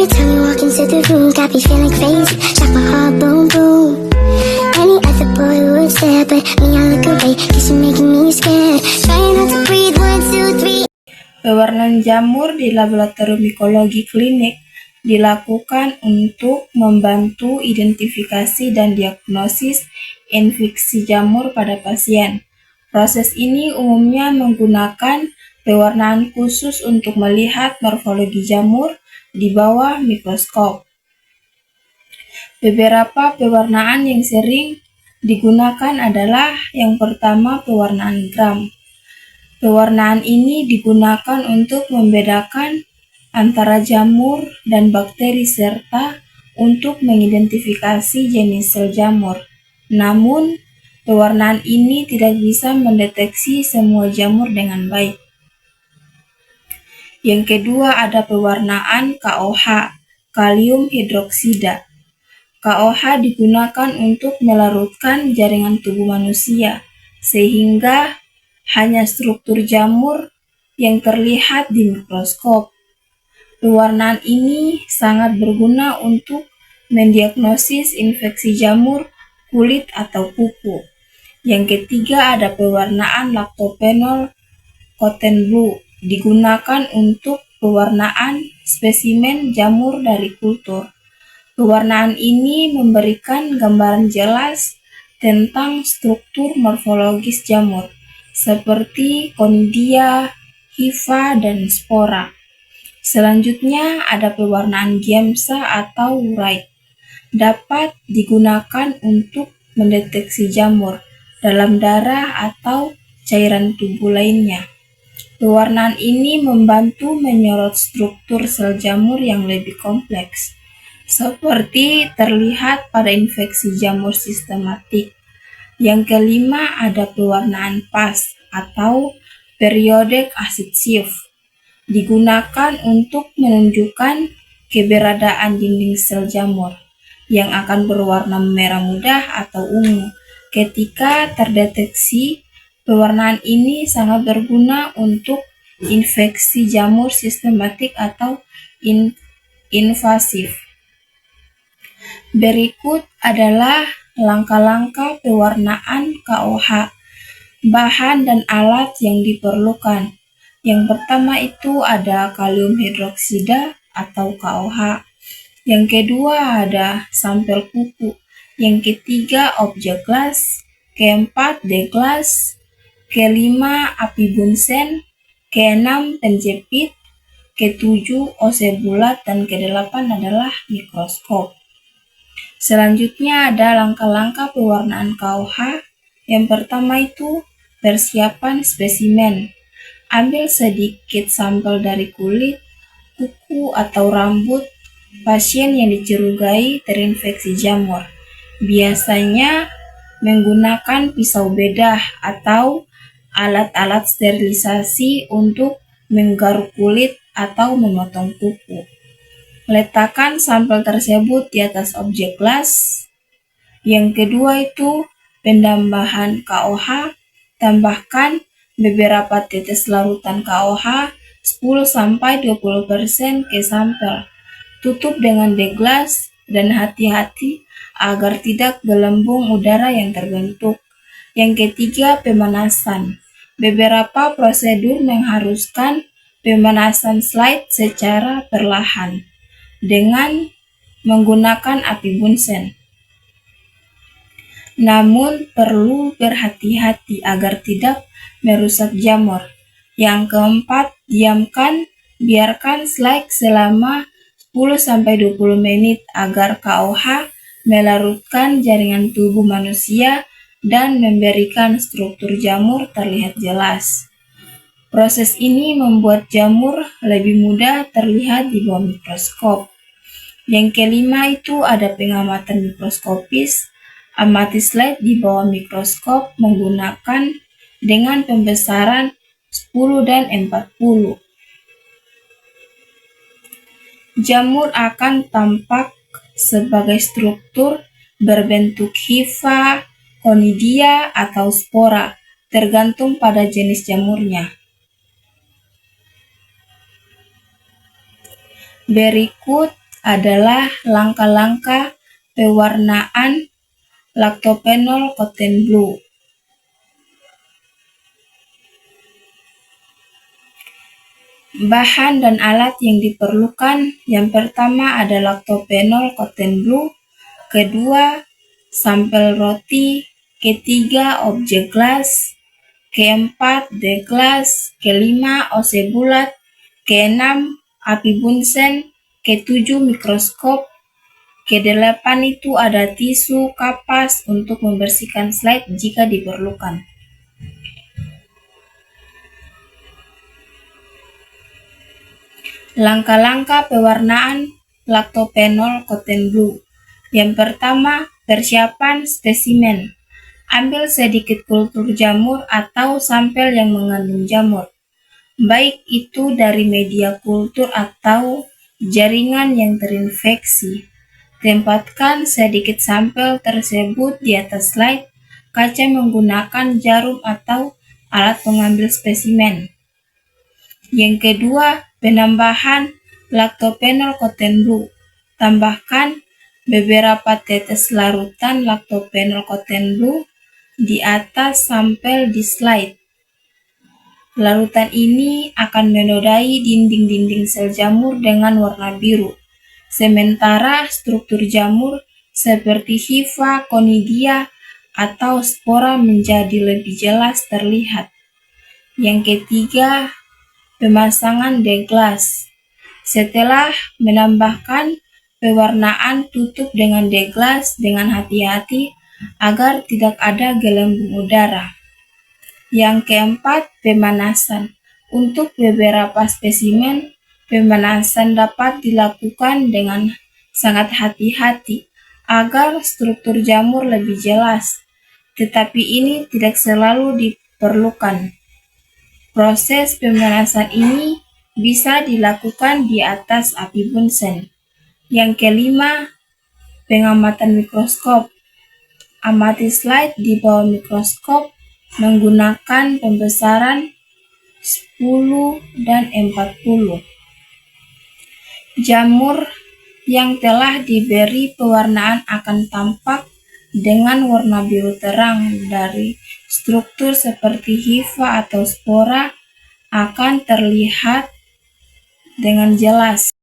time you walk into the room, got me feeling crazy, shot my heart boom boom. Any other boy would stare, but me I look away, cause you're making me scared. Trying not to breathe, 1, 2, 3. Pewarnaan jamur di laboratorium mikologi klinik dilakukan untuk membantu identifikasi dan diagnosis infeksi jamur pada pasien. Proses ini umumnya menggunakan pewarnaan khusus untuk melihat morfologi jamur di bawah mikroskop. Beberapa pewarnaan yang sering digunakan adalah yang pertama pewarnaan gram. Pewarnaan ini digunakan untuk membedakan antara jamur dan bakteri serta untuk mengidentifikasi jenis sel jamur. Namun, pewarnaan ini tidak bisa mendeteksi semua jamur dengan baik. Yang kedua ada pewarnaan KOH, kalium hidroksida. KOH digunakan untuk melarutkan jaringan tubuh manusia, sehingga hanya struktur jamur yang terlihat di mikroskop. Pewarnaan ini sangat berguna untuk mendiagnosis infeksi jamur kulit atau kuku. Yang ketiga ada pewarnaan lactophenol cotton blue, digunakan untuk pewarnaan spesimen jamur dari kultur. Pewarnaan ini memberikan gambaran jelas tentang struktur morfologis jamur, seperti konidia, hifa, dan spora. Selanjutnya ada pewarnaan Giemsa atau Wright. Dapat digunakan untuk mendeteksi jamur dalam darah atau cairan tubuh lainnya. Pewarnaan ini membantu menyorot struktur sel jamur yang lebih kompleks, seperti terlihat pada infeksi jamur sistematik. Yang kelima ada pewarnaan PAS atau periodic acid sieve, digunakan untuk menunjukkan keberadaan dinding sel jamur yang akan berwarna merah muda atau ungu. Ketika terdeteksi, pewarnaan ini sangat berguna untuk infeksi jamur sistematik atau invasif. Berikut adalah langkah-langkah pewarnaan KOH, bahan dan alat yang diperlukan. Yang pertama itu ada kalium hidroksida atau KOH. Yang kedua ada sampel kuku. Yang ketiga objek gelas. Keempat deglas. Kelima api bunsen. Keenam penjepit. Ketujuh OC bulat, dan kedelapan adalah mikroskop. Selanjutnya ada langkah-langkah pewarnaan KOH. Yang pertama itu persiapan spesimen. Ambil sedikit sampel dari kulit, kuku, atau rambut pasien yang dicurigai terinfeksi jamur. Biasanya menggunakan pisau bedah atau alat-alat sterilisasi untuk menggaruk kulit atau memotong kuku. Letakkan sampel tersebut di atas objek gelas. Yang kedua itu penambahan KOH. Tambahkan beberapa tetes larutan KOH 10-20% ke sampel. Tutup dengan deglas dan hati-hati agar tidak gelembung udara yang terbentuk. Yang ketiga pemanasan. Beberapa prosedur mengharuskan pemanasan slide secara perlahan dengan menggunakan api bunsen. Namun perlu berhati-hati agar tidak merusak jamur. Yang keempat, biarkan slide selama 10-20 menit agar KOH melarutkan jaringan tubuh manusia dan memberikan struktur jamur terlihat jelas. Proses ini membuat jamur lebih mudah terlihat di bawah mikroskop. Yang kelima itu ada pengamatan mikroskopis. Amati slide di bawah mikroskop menggunakan dengan pembesaran 10 dan 40. Jamur akan tampak sebagai struktur berbentuk hifa, konidia, atau spora, tergantung pada jenis jamurnya. Berikut adalah langkah-langkah pewarnaan lactophenol cotton blue. Bahan dan alat yang diperlukan, yang pertama ada lactophenol cotton blue, kedua sampel roti, ketiga objek gelas, keempat deglas, kelima OC bulat, keenam api bunsen, ketujuh mikroskop, kedelapan itu ada tisu kapas untuk membersihkan slide jika diperlukan. Langkah-langkah pewarnaan lactophenol cotton blue. Yang pertama, persiapan spesimen. Ambil sedikit kultur jamur atau sampel yang mengandung jamur, baik itu dari media kultur atau jaringan yang terinfeksi. Tempatkan sedikit sampel tersebut di atas slide kaca menggunakan jarum atau alat pengambil spesimen. Yang kedua, penambahan lactophenol cotton blue. Tambahkan beberapa tetes larutan lactophenol cotton blue di atas sampel di slide. Larutan ini akan menodai dinding-dinding sel jamur dengan warna biru, sementara struktur jamur seperti hifa, conidia, atau spora menjadi lebih jelas terlihat. Yang ketiga, pemasangan deglas. Setelah menambahkan pewarnaan, tutup dengan deglas dengan hati-hati agar tidak ada gelembung udara. Yang keempat, pemanasan. Untuk beberapa spesimen, pemanasan dapat dilakukan dengan sangat hati-hati agar struktur jamur lebih jelas, tetapi ini tidak selalu diperlukan. Proses pemanasan ini bisa dilakukan di atas api bunsen. Yang kelima, pengamatan mikroskop. Amati slide di bawah mikroskop menggunakan pembesaran 10 dan 40. Jamur yang telah diberi pewarnaan akan tampak dengan warna biru terang dari struktur seperti hifa atau spora akan terlihat dengan jelas.